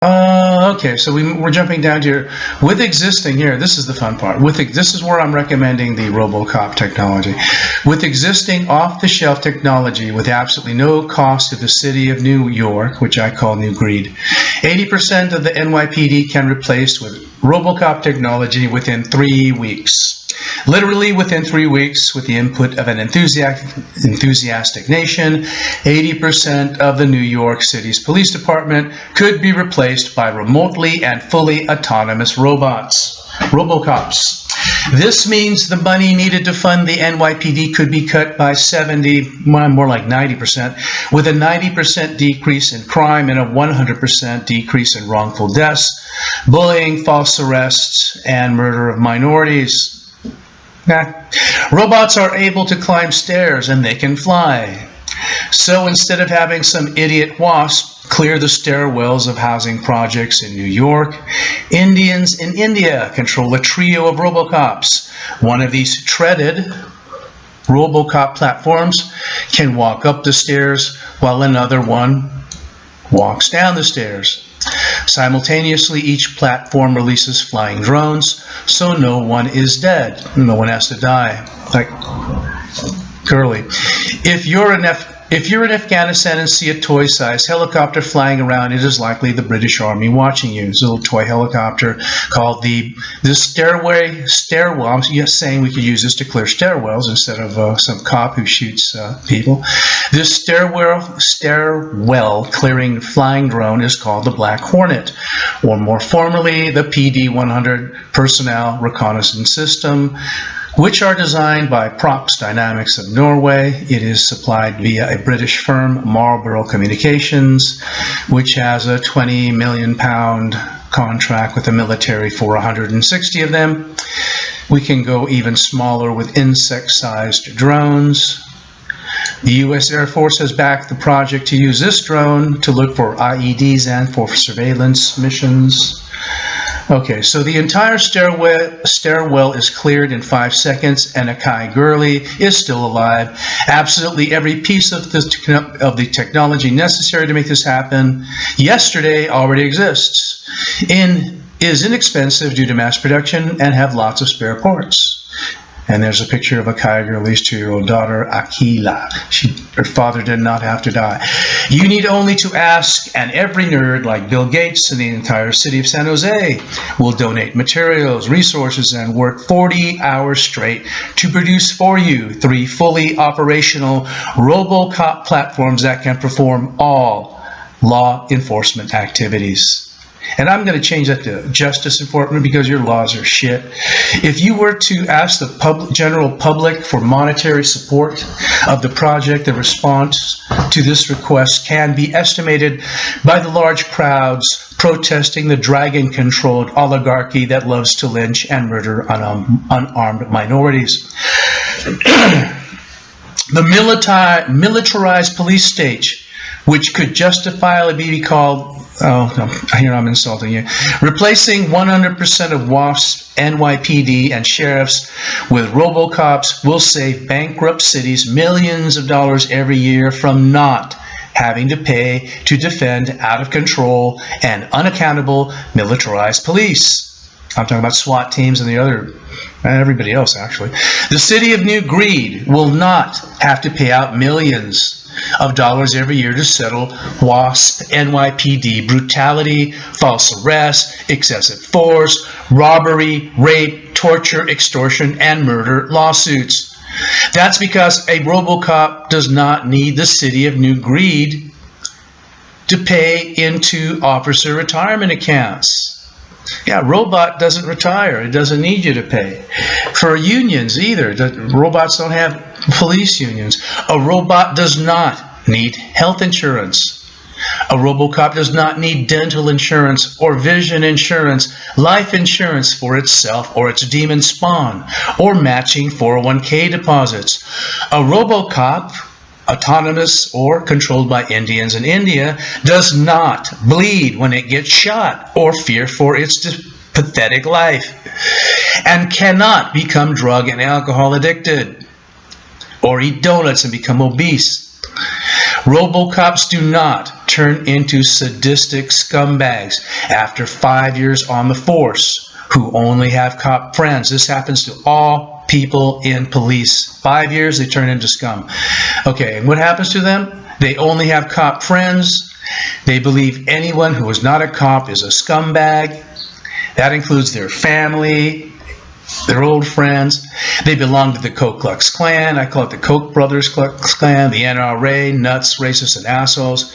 Okay, so we're jumping down to here. With existing here, this is the fun part. This is where I'm recommending the RoboCop technology. With existing off-the-shelf technology with absolutely no cost to the city of New York, which I call New Greed, 80% of the NYPD can replace with RoboCop technology within 3 weeks. Literally within 3 weeks, with the input of an enthusiastic nation, 80% of the New York City's police department could be replaced by remotely and fully autonomous RoboCops. This means the money needed to fund the NYPD could be cut by 70, more like 90%, with a 90% decrease in crime and a 100% decrease in wrongful deaths, bullying, false arrests, and murder of minorities. Robots are able to climb stairs and they can fly. So instead of having some idiot wasp clear the stairwells of housing projects in New York, Indians in India control a trio of RoboCops. One of these treaded RoboCop platforms can walk up the stairs while another one walks down the stairs. Simultaneously, each platform releases flying drones, so no one is dead. No one has to die. Like Curly. If you're in Afghanistan and see a toy-sized helicopter flying around, it is likely the British Army watching you. It's a little toy helicopter called the stairwell. I'm just saying we could use this to clear stairwells instead of some cop who shoots people. This stairwell clearing flying drone is called the Black Hornet, or more formally, the PD-100 Personnel Reconnaissance System, which are designed by Props Dynamics of Norway. It is supplied via a British firm, Marlborough Communications, which has a £20 million contract with the military for 160 of them. We can go even smaller with insect-sized drones. The U.S. Air Force has backed the project to use this drone to look for IEDs and for surveillance missions. Okay, so the entire stairwell is cleared in 5 seconds, and Akai Gurley is still alive. Absolutely every piece of the technology necessary to make this happen yesterday already exists. Is inexpensive due to mass production and have lots of spare parts. And there's a picture of Akai Gurley's 2-year-old daughter, Akila. Her father did not have to die. You need only to ask, and every nerd like Bill Gates and the entire city of San Jose will donate materials, resources, and work 40 hours straight to produce for you 3 fully operational RoboCop platforms that can perform all law enforcement activities. And I'm going to change that to justice enforcement because your laws are shit. If you were to ask the general public for monetary support of the project, the response to this request can be estimated by the large crowds protesting the dragon-controlled oligarchy that loves to lynch and murder unarmed minorities. The militarized police state, which could justifiably be called, oh, no, here I'm insulting you, replacing 100% of WASP, NYPD, and sheriffs with RoboCops will save bankrupt cities millions of dollars every year from not having to pay to defend out of control and unaccountable militarized police. I'm talking about SWAT teams and everybody else actually. The city of New Greed will not have to pay out millions of dollars every year to settle WASP, NYPD, brutality, false arrest, excessive force, robbery, rape, torture, extortion, and murder lawsuits. That's because a RoboCop does not need the city of New Greed to pay into officer retirement accounts. Yeah, robot doesn't retire. It doesn't need you to pay. For unions either. Robots don't have police unions. A robot does not need health insurance. A RoboCop does not need dental insurance or vision insurance, life insurance for itself or its demon spawn, or matching 401k deposits. A RoboCop, autonomous or controlled by Indians in India, does not bleed when it gets shot or fear for its pathetic life, and cannot become drug and alcohol addicted or eat donuts and become obese. RoboCops do not turn into sadistic scumbags after 5 years on the force who only have cop friends. This happens to all people in police. 5 years, they turn into scum. Okay, and what happens to them? They only have cop friends. They believe anyone who is not a cop is a scumbag. That includes their family, their old friends. They belong to the Ku-Klux-Klan. I call it the Koch brothers Klan, the NRA, nuts, racists, and assholes.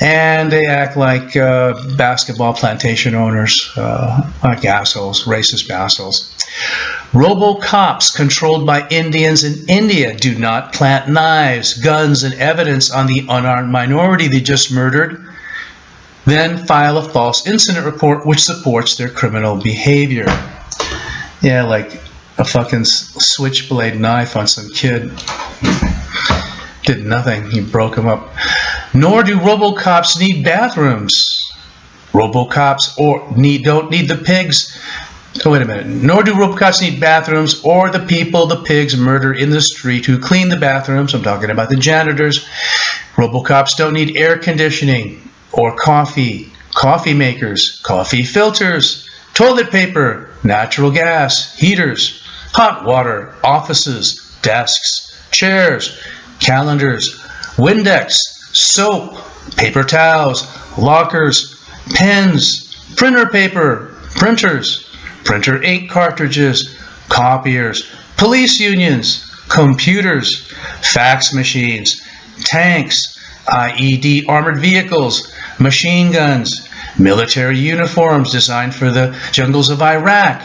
And they act like basketball plantation owners, like assholes, racist assholes. RoboCops controlled by Indians in India do not plant knives, guns, and evidence on the unarmed minority they just murdered, then file a false incident report which supports their criminal behavior. Yeah, like a fucking switchblade knife on some kid. Did nothing. He broke him up. Nor do RoboCops need bathrooms. RoboCops don't need the pigs. Oh, wait a minute. Nor do RoboCops need bathrooms or the people the pigs murder in the street who clean the bathrooms. I'm talking about the janitors. RoboCops don't need air conditioning or coffee makers, coffee filters, toilet paper, natural gas, heaters, hot water, offices, desks, chairs, calendars, Windex, soap, paper towels, lockers, pens, printer paper, printers, printer ink cartridges, copiers, police unions, computers, fax machines, tanks, IED armored vehicles, machine guns, military uniforms designed for the jungles of Iraq.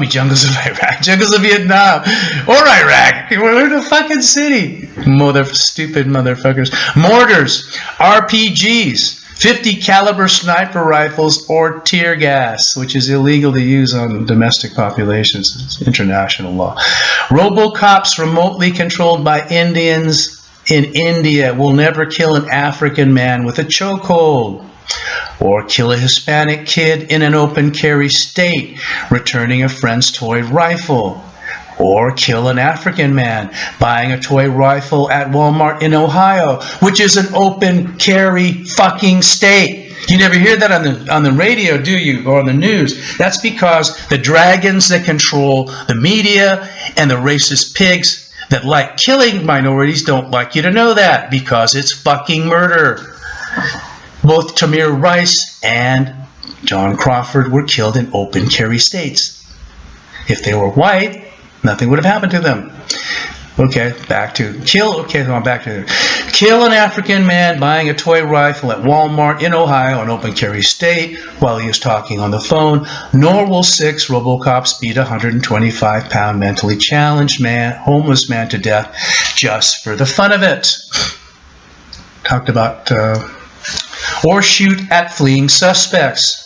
Jungles of Vietnam, or Iraq. We're in a fucking city. Stupid motherfuckers. Mortars, RPGs, 50 caliber sniper rifles, or tear gas, which is illegal to use on domestic populations. It's international law. RoboCops remotely controlled by Indians in India will never kill an African man with a chokehold, or kill a Hispanic kid in an open carry state returning a friend's toy rifle, or kill an African man buying a toy rifle at Walmart in Ohio, which is an open carry fucking state. You never hear that on the radio, do you, or on the news? That's because the dragons that control the media and the racist pigs that like killing minorities don't like you to know that, because it's fucking murder. Both Tamir Rice and John Crawford were killed in open carry states. If they were white, nothing would have happened to them. Okay, kill an African man buying a toy rifle at Walmart in Ohio, an open carry state, while he is talking on the phone. Nor will 6 RoboCops beat a 125-pound mentally challenged homeless man to death just for the fun of it. Talked about, or shoot at fleeing suspects.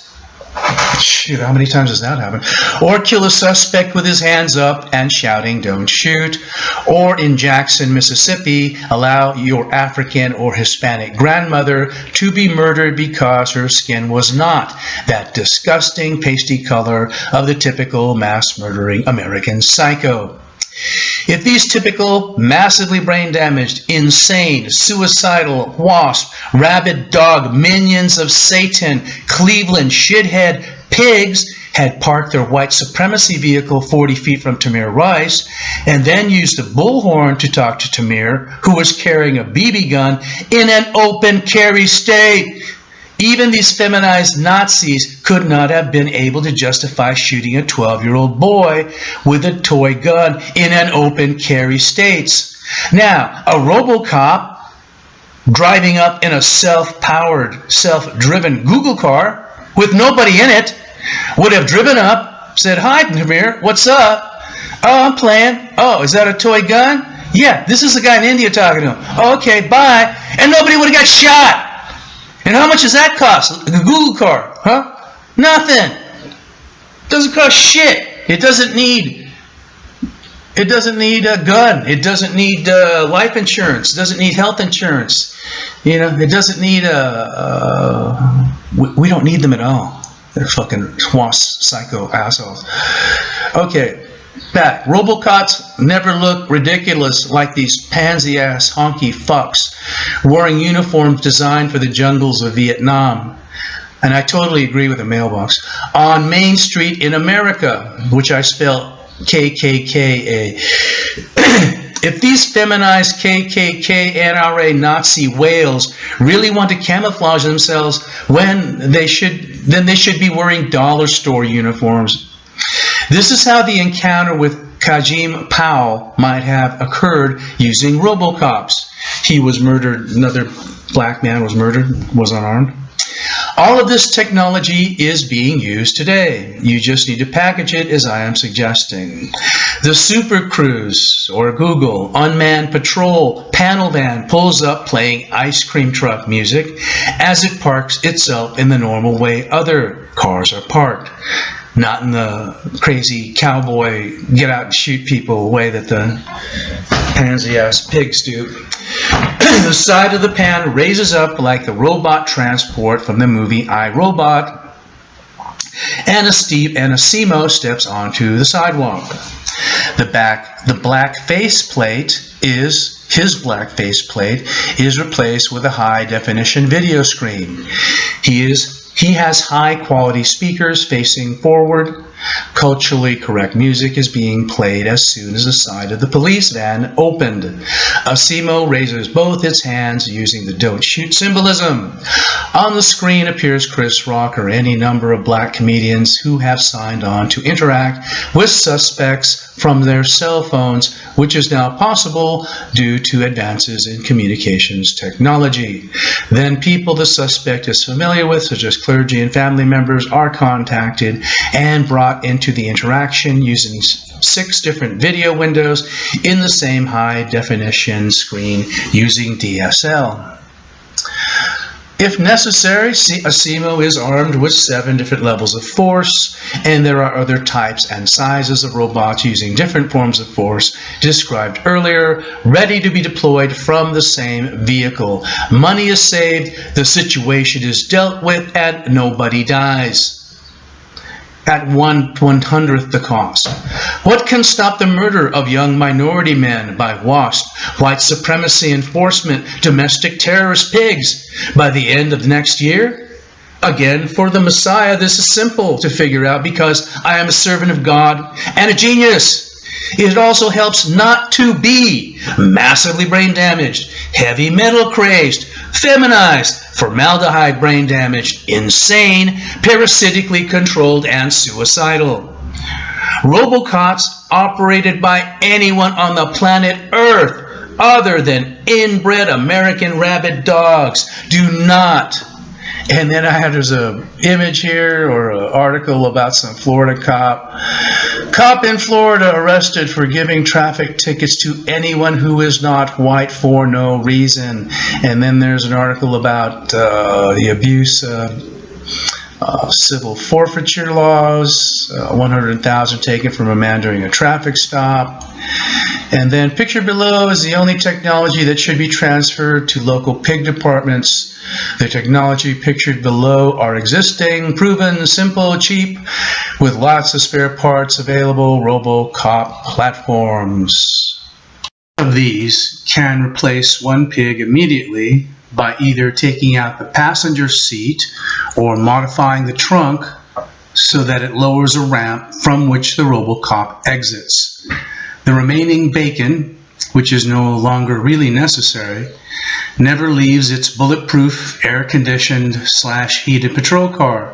Shoot, how many times has that happened? Or kill a suspect with his hands up and shouting, "Don't shoot." Or in Jackson, Mississippi, allow your African or Hispanic grandmother to be murdered because her skin was not that disgusting pasty color of the typical mass-murdering American psycho. If these typical, massively brain-damaged, insane, suicidal, wasp, rabid dog minions of Satan, Cleveland, shithead pigs had parked their white supremacy vehicle 40 feet from Tamir Rice and then used the bullhorn to talk to Tamir, who was carrying a BB gun in an open carry state, even these feminized Nazis could not have been able to justify shooting a 12-year-old boy with a toy gun in an open carry state. Now, a RoboCop driving up in a self-powered, self-driven Google car with nobody in it would have driven up, said, "Hi, Tamir, what's up?" "Oh, I'm playing." "Oh, is that a toy gun?" "Yeah, this is the guy in India talking to him." "Oh, okay, bye." And nobody would have got shot. And how much does that cost? A Google car, huh? Nothing. Doesn't cost shit. It doesn't need a gun. It doesn't need life insurance. It doesn't need health insurance. It doesn't need we don't need them at all. They're fucking swamp psycho assholes. Okay. back. RoboCops never look ridiculous like these pansy-ass honky fucks wearing uniforms designed for the jungles of Vietnam. And I totally agree with the mailbox. On Main Street in America, which I spell KKKA. If these feminized KKK, NRA, Nazi whales really want to camouflage themselves then they should be wearing dollar store uniforms. This is how the encounter with Kajim Powell might have occurred using RoboCops. He was murdered, another black man was murdered, was unarmed. All of this technology is being used today. You just need to package it as I am suggesting. The Super Cruise, or Google, unmanned patrol panel van pulls up playing ice cream truck music as it parks itself in the normal way other cars are parked. Not in the crazy cowboy get out and shoot people way that the pansy-ass pigs do. The side of the pan raises up like the robot transport from the movie I, Robot, and a Simo steps onto the sidewalk. The black faceplate is his black faceplate is replaced with a high-definition video screen. He has high-quality speakers facing forward. Culturally correct music is being played as soon as the side of the police van opened. Asimo raises both its hands using the don't shoot symbolism. On the screen appears Chris Rock or any number of black comedians who have signed on to interact with suspects from their cell phones, which is now possible due to advances in communications technology. Then people the suspect is familiar with, such as clergy and family members, are contacted and brought into the interaction using 6 different video windows in the same high-definition screen using DSL. If necessary, Asimo is armed with 7 different levels of force, and there are other types and sizes of robots using different forms of force described earlier, ready to be deployed from the same vehicle. Money is saved, the situation is dealt with, and nobody dies. At 1/100th the cost. What can stop the murder of young minority men by WASP, white supremacy enforcement, domestic terrorist pigs by the end of next year? Again, for the Messiah, this is simple to figure out because I am a servant of God and a genius. It also helps not to be massively brain damaged, heavy metal crazed, feminized, formaldehyde brain damaged, insane, parasitically controlled, and suicidal. RoboCops operated by anyone on the planet Earth other than inbred American rabid dogs do not. And then there's an image here or an article about some Florida cop. Cop in Florida arrested for giving traffic tickets to anyone who is not white for no reason. And then there's an article about the abuse of civil forfeiture laws, 100,000 taken from a man during a traffic stop. And then pictured below is the only technology that should be transferred to local pig departments. The technology pictured below are existing, proven, simple, cheap, with lots of spare parts available, RoboCop platforms. Of these can replace one pig immediately by either taking out the passenger seat or modifying the trunk so that it lowers a ramp from which the RoboCop exits. The remaining bacon, which is no longer really necessary, never leaves its bulletproof, air-conditioned / heated patrol car.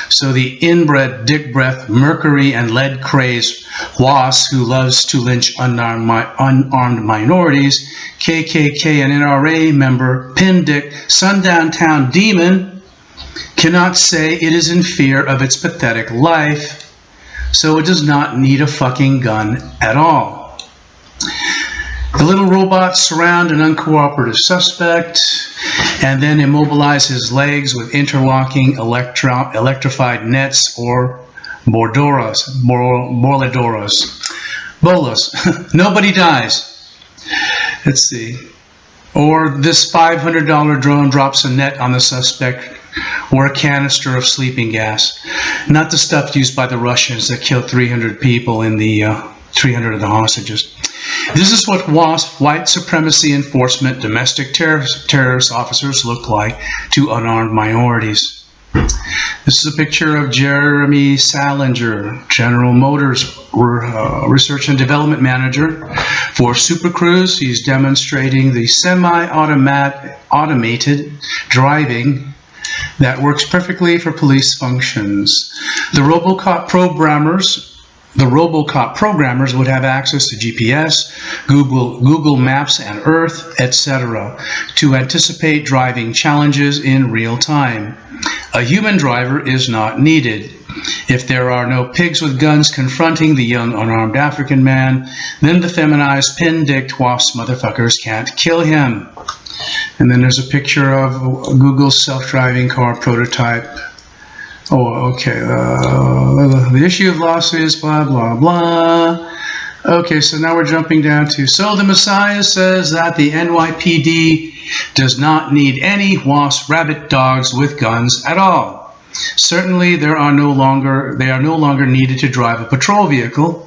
So the inbred, dick-breath, mercury and lead-crazed WASP who loves to lynch unarmed minorities, KKK and NRA member, pin dick, sundown town demon, cannot say it is in fear of its pathetic life, so it does not need a fucking gun at all. The little robots surround an uncooperative suspect and then immobilize his legs with interlocking electrified nets or bolas. Nobody dies. Let's see. Or this $500 drone drops a net on the suspect or a canister of sleeping gas. Not the stuff used by the Russians that killed 300 people in the 300 of the hostages. This is what WASP, white supremacy enforcement, domestic terrorist officers look like to unarmed minorities. This is a picture of Jeremy Salinger, General Motors Research and Development Manager for Super Cruise. He's demonstrating the semi-automated driving that works perfectly for police functions. The RoboCop programmers would have access to GPS, Google Maps and Earth, etc. to anticipate driving challenges in real time. A human driver is not needed. If there are no pigs with guns confronting the young unarmed African man, then the feminized pin-dicked WASP motherfuckers can't kill him. And then there's a picture of Google's self-driving car prototype. Oh, okay. The issue of lawsuits, blah, blah, blah. Okay, so now we're jumping down to, so the Messiah says that the NYPD does not need any WASP rabbit dogs with guns at all. Certainly, they are no longer needed to drive a patrol vehicle.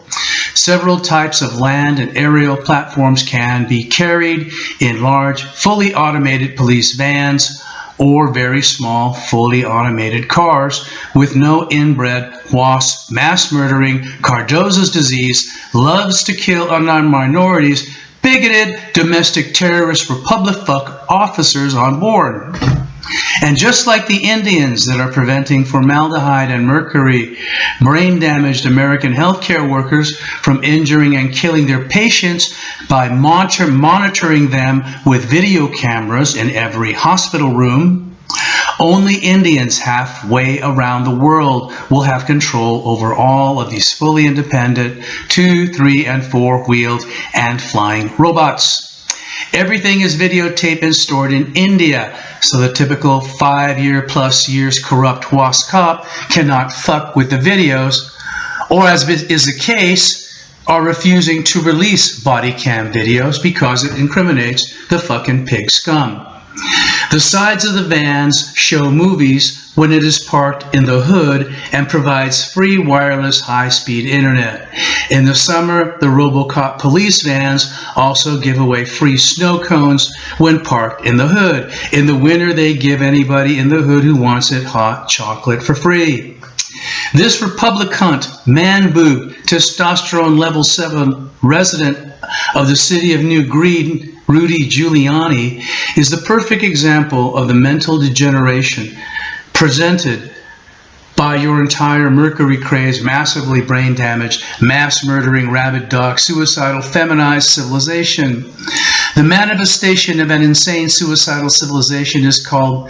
Several types of land and aerial platforms can be carried in large, fully automated police vans or very small, fully automated cars with no inbred WASP mass-murdering Cardozo's disease loves to kill unarmed minorities, bigoted domestic terrorist Republic fuck officers on board. And just like the Indians that are preventing formaldehyde and mercury brain-damaged American healthcare workers from injuring and killing their patients by monitoring them with video cameras in every hospital room, only Indians halfway around the world will have control over all of these fully independent 2-, 3-, and 4-wheeled and flying robots. Everything is videotaped and stored in India, so the typical 5+ years corrupt WASP cop cannot fuck with the videos, or as is the case, are refusing to release body cam videos because it incriminates the fucking pig scum. The sides of the vans show movies when it is parked in the hood and provides free wireless high-speed internet. In the summer, the RoboCop police vans also give away free snow cones when parked in the hood. In the winter, they give anybody in the hood who wants it hot chocolate for free. This Republic cunt, man-boob, testosterone level 7 resident of the city of New Green, Rudy Giuliani, is the perfect example of the mental degeneration presented by your entire mercury-crazed, massively brain-damaged, mass-murdering, rabid dog, suicidal, feminized civilization. The manifestation of an insane suicidal civilization is called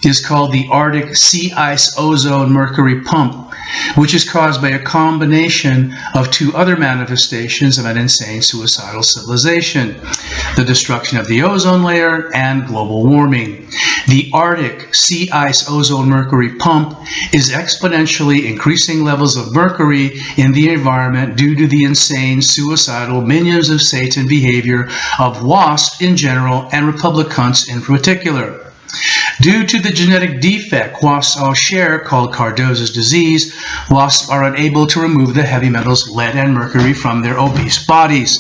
the Arctic sea ice ozone mercury pump, which is caused by a combination of two other manifestations of an insane suicidal civilization: the destruction of the ozone layer and global warming. The Arctic sea ice ozone mercury pump is exponentially increasing levels of mercury in the environment due to the insane suicidal minions of Satan behavior of WASP in general and Republic cunts in particular. Due to the genetic defect WASPs all share, called Cardozo's disease, WASPs are unable to remove the heavy metals lead and mercury from their obese bodies.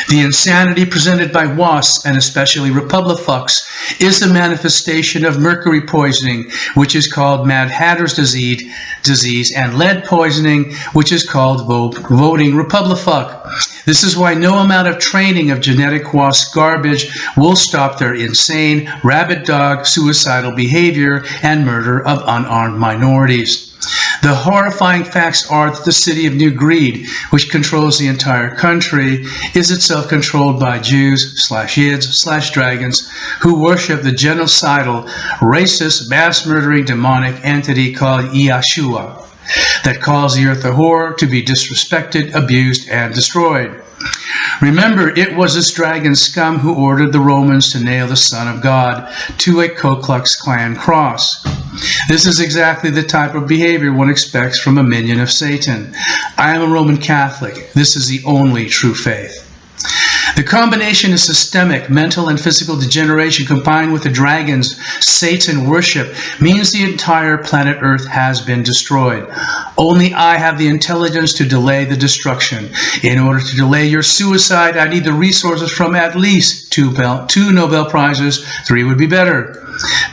The insanity presented by WASPs, and especially Republic fucks, is the manifestation of mercury poisoning, which is called Mad Hatter's disease, and lead poisoning, which is called voting Republic fuck. This is why no amount of training of genetic WASP garbage will stop their insane, rabid dog, suicidal behavior and murder of unarmed minorities. The horrifying facts are that the city of New Greed, which controls the entire country, is itself controlled by Jews/Yids/Dragons who worship the genocidal, racist, mass-murdering demonic entity called Yeshua, that calls the earth a whore, to be disrespected, abused, and destroyed. Remember, it was this dragon scum who ordered the Romans to nail the Son of God to a Ku-Klux-Klan cross. This is exactly the type of behavior one expects from a minion of Satan. I am a Roman Catholic. This is the only true faith. The combination of systemic, mental, and physical degeneration combined with the dragon's Satan worship means the entire planet Earth has been destroyed. Only I have the intelligence to delay the destruction. In order to delay your suicide, I need the resources from at least two Nobel Prizes. 3 would be better.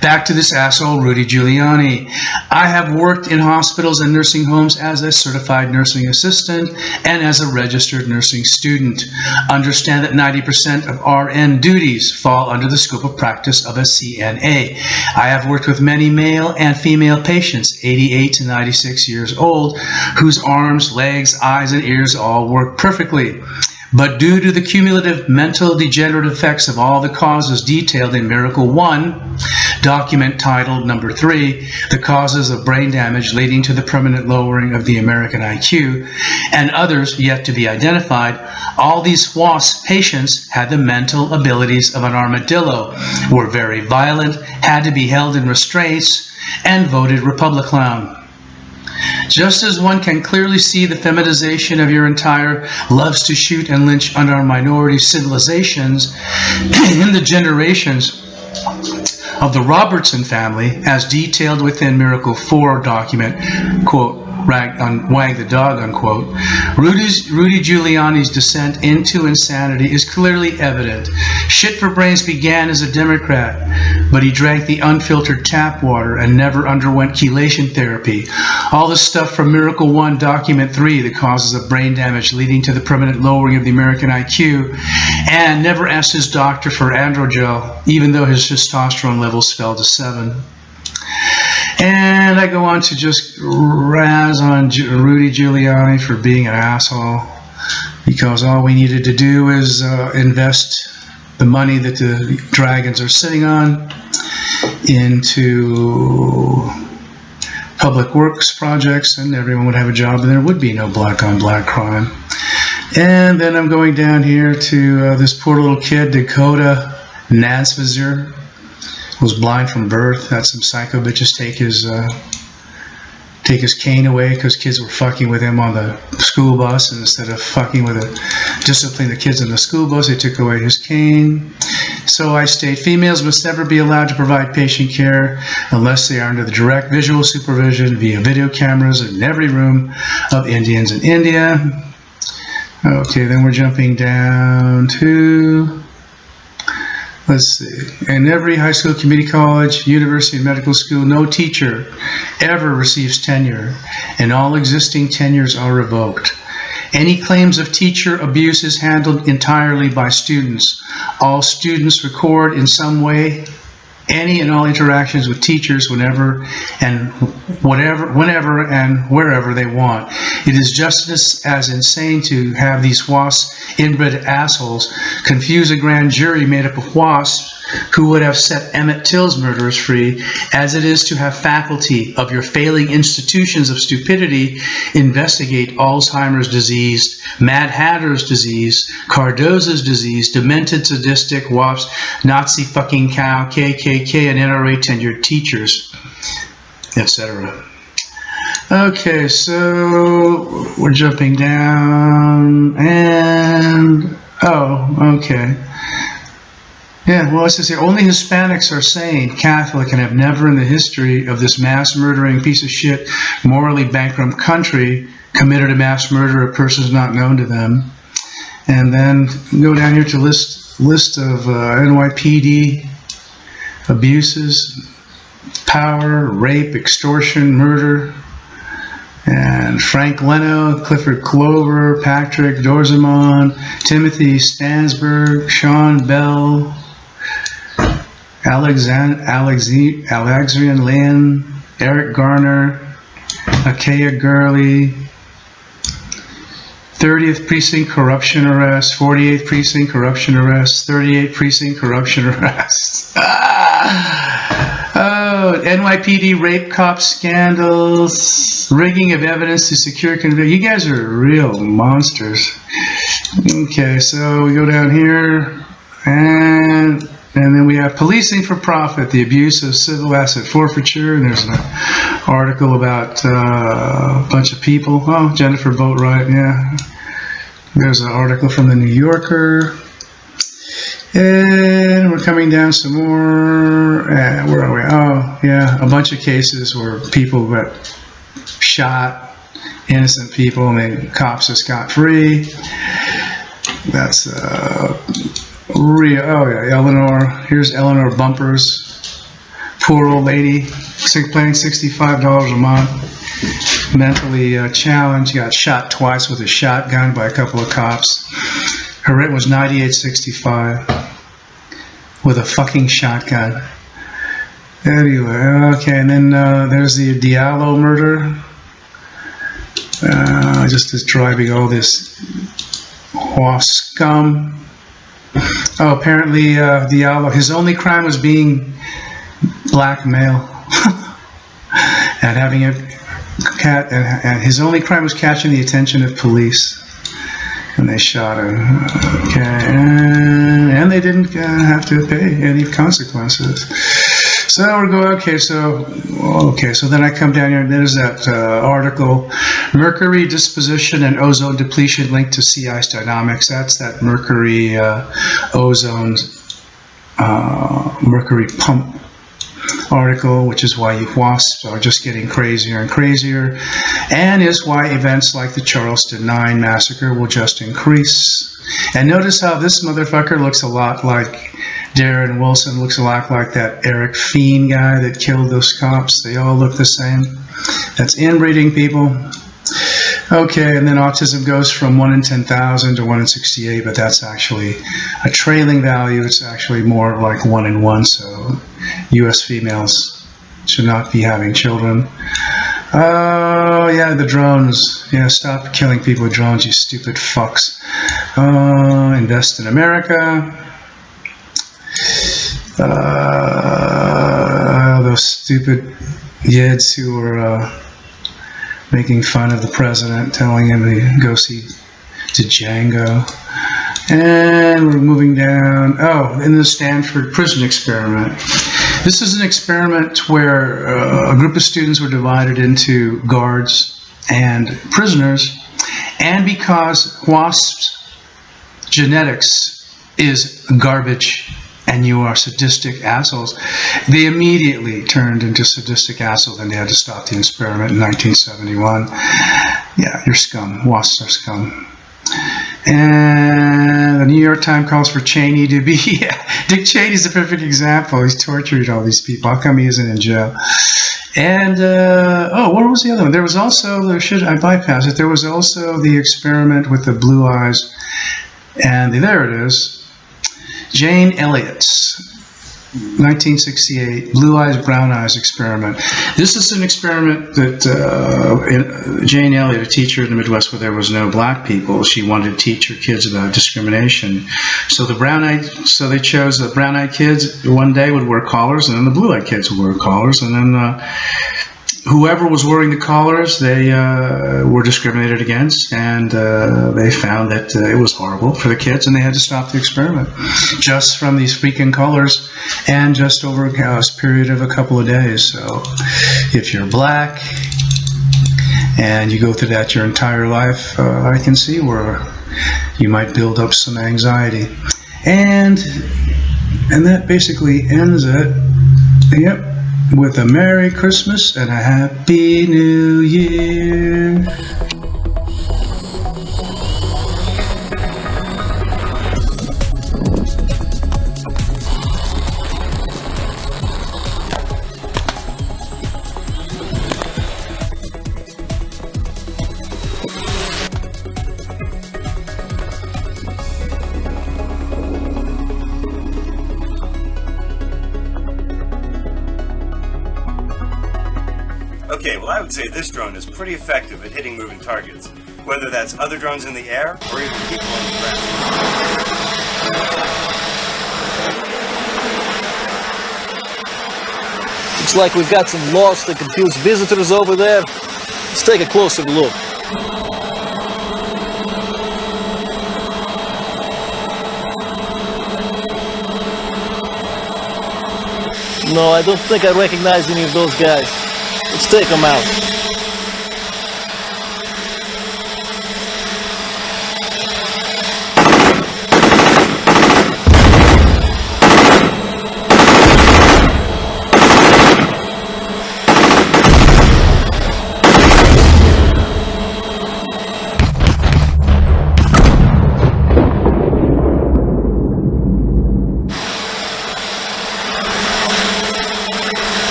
Back to this asshole, Rudy Giuliani. I have worked in hospitals and nursing homes as a certified nursing assistant and as a registered nursing student. Understand that 90% of RN duties fall under the scope of practice of a CNA. I have worked with many male and female patients, 88 to 96 years old, whose arms, legs, eyes, and ears all work perfectly. But due to the cumulative mental degenerative effects of all the causes detailed in Miracle 1, document titled number 3, the causes of brain damage leading to the permanent lowering of the American IQ, and others yet to be identified, all these WASP patients had the mental abilities of an armadillo, were very violent, had to be held in restraints, and voted Republican. Just as one can clearly see the feminization of your entire loves to shoot and lynch under minority civilizations in the generations of the Robertson family, as detailed within Miracle 4 document, quote, wag the dog, unquote, Rudy Giuliani's descent into insanity is clearly evident. Shit for Brains began as a Democrat, but he drank the unfiltered tap water and never underwent chelation therapy. All the stuff from Miracle 1, document 3, the causes of brain damage leading to the permanent lowering of the American IQ, and never asked his doctor for androgel, even though his testosterone levels fell to 7. And I go on to just razz on Rudy Giuliani for being an asshole, because all we needed to do is invest the money that the dragons are sitting on into public works projects, and everyone would have a job, and there would be no black-on-black crime. And then I'm going down here to this poor little kid, Dakota Nasvizer, was blind from birth. Had some psycho bitches take his cane away because kids were fucking with him on the school bus, and instead of fucking with disciplining the kids on the school bus, they took away his cane. So I state, females must never be allowed to provide patient care unless they are under the direct visual supervision via video cameras in every room of Indians in India. Okay, then we're jumping down to, let's see, in every high school, community college, university, and medical school, no teacher ever receives tenure, and all existing tenures are revoked. Any claims of teacher abuse is handled entirely by students. All students record in some way any and all interactions with teachers whenever and wherever they want. It is just as insane to have these WASP inbred assholes confuse a grand jury made up of WASPs who would have set Emmett Till's murderers free, as it is to have faculty of your failing institutions of stupidity investigate Alzheimer's disease, Mad Hatter's disease, Cardozo's disease, demented sadistic WASP, Nazi fucking cow, KKK, and NRA tenured teachers, etc. Okay, so we're jumping down, and okay. Yeah, well, it says here, only Hispanics are sane, Catholic, and have never in the history of this mass murdering piece of shit, morally bankrupt country committed a mass murder of persons not known to them. And then go down here to list of NYPD abuses, power, rape, extortion, murder. And Frank Leno, Clifford Clover, Patrick Dorzimon, Timothy Stansberg, Sean Bell, Alexandrian Lynn, Eric Garner, Akaya Gurley, 30th Precinct corruption arrest, 48th Precinct corruption arrest, 38th Precinct corruption arrest. Oh, NYPD rape cop scandals, rigging of evidence to secure conviction. You guys are real monsters. Okay, so we go down here, and then we have policing for profit, the abuse of civil asset forfeiture, and there's an article about a bunch of people. Oh, Jennifer Boatwright, yeah. There's an article from the New Yorker. And we're coming down some more. Where are we? Oh, yeah, a bunch of cases where people got shot, innocent people, and the cops are scot-free. That's oh yeah, Eleanor. Here's Eleanor Bumpers. Poor old lady, paying $65 a month. Mentally challenged, got shot twice with a shotgun by a couple of cops. Her rent was $98.65 with a fucking shotgun. Anyway, okay, and then there's the Diallo murder. Just describing all this horse scum. Oh, apparently Diallo, his only crime was being black male and having a cat, and his only crime was catching the attention of police. And they shot him. Okay, and they didn't have to pay any consequences. So we're going. Okay, so then I come down here, and there's that article, Mercury Disposition and Ozone Depletion Linked to Sea Ice Dynamics. That's that mercury ozone mercury pump article, which is why wasps are just getting crazier and crazier, and is why events like the Charleston 9 massacre will just increase. And notice how this motherfucker looks a lot like Darren Wilson, looks a lot like that Eric Feen guy that killed those cops. They all look the same. That's inbreeding, people. Okay, and then autism goes from 1 in 10,000 to 1 in 68, but that's actually a trailing value. It's actually more like 1 in 1, so U.S. females should not be having children. Oh, yeah, the drones. Yeah, stop killing people with drones, you stupid fucks. Invest in America. Those stupid yids who are making fun of the president, telling him to go see Django. And we're moving down. Oh, in the Stanford prison experiment. This is an experiment where a group of students were divided into guards and prisoners, and because wasps' genetics is garbage and you are sadistic assholes, they immediately turned into sadistic assholes, and they had to stop the experiment in 1971. Yeah, you're scum. Wasps are scum. And the New York Times calls for Cheney to be... Yeah, Dick Cheney's a perfect example. He's tortured all these people. How come he isn't in jail? And, what was the other one? There was also, I bypassed it. There was also the experiment with the blue eyes. And there it is. Jane Elliott's 1968 Blue Eyes, Brown Eyes experiment. This is an experiment that Jane Elliott, a teacher in the Midwest where there was no black people, she wanted to teach her kids about discrimination. So they chose the brown-eyed kids one day would wear collars, and then the blue-eyed kids would wear collars, and then whoever was wearing the collars, they were discriminated against, and they found that it was horrible for the kids, and they had to stop the experiment just from these freaking colors, and just over a period of a couple of days. So if you're black and you go through that your entire life, I can see where you might build up some anxiety. And that basically ends it. Yep. With a Merry Christmas and a Happy New Year. Okay, well I would say this drone is pretty effective at hitting moving targets, whether that's other drones in the air or even people on the ground. Looks like we've got some lost and confused visitors over there. Let's take a closer look. No, I don't think I recognize any of those guys. Let's take them out.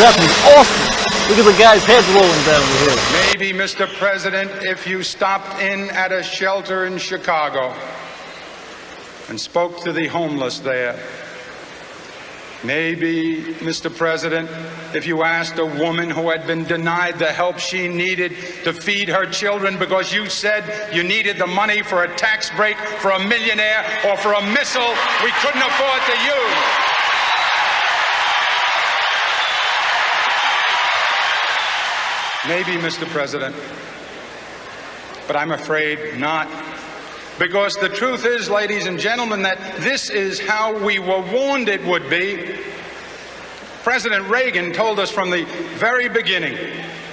got me awful. Look at the guy's head rolling down the hill. Maybe, Mr. President, if you stopped in at a shelter in Chicago and spoke to the homeless there. Maybe, Mr. President, if you asked a woman who had been denied the help she needed to feed her children because you said you needed the money for a tax break for a millionaire or for a missile we couldn't afford to use. Maybe, Mr. President, but I'm afraid not. Because the truth is, ladies and gentlemen, that this is how we were warned it would be. President Reagan told us from the very beginning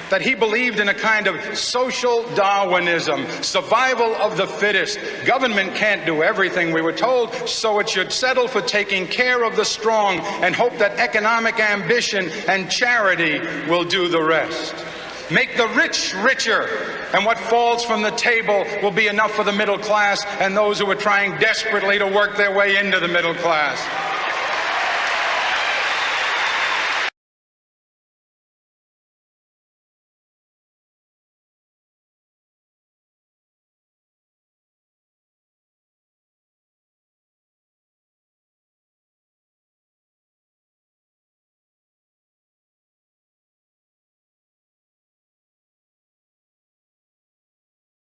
that he believed in a kind of social Darwinism, survival of the fittest. Government can't do everything, we were told, so it should settle for taking care of the strong and hope that economic ambition and charity will do the rest. Make the rich richer, and what falls from the table will be enough for the middle class and those who are trying desperately to work their way into the middle class.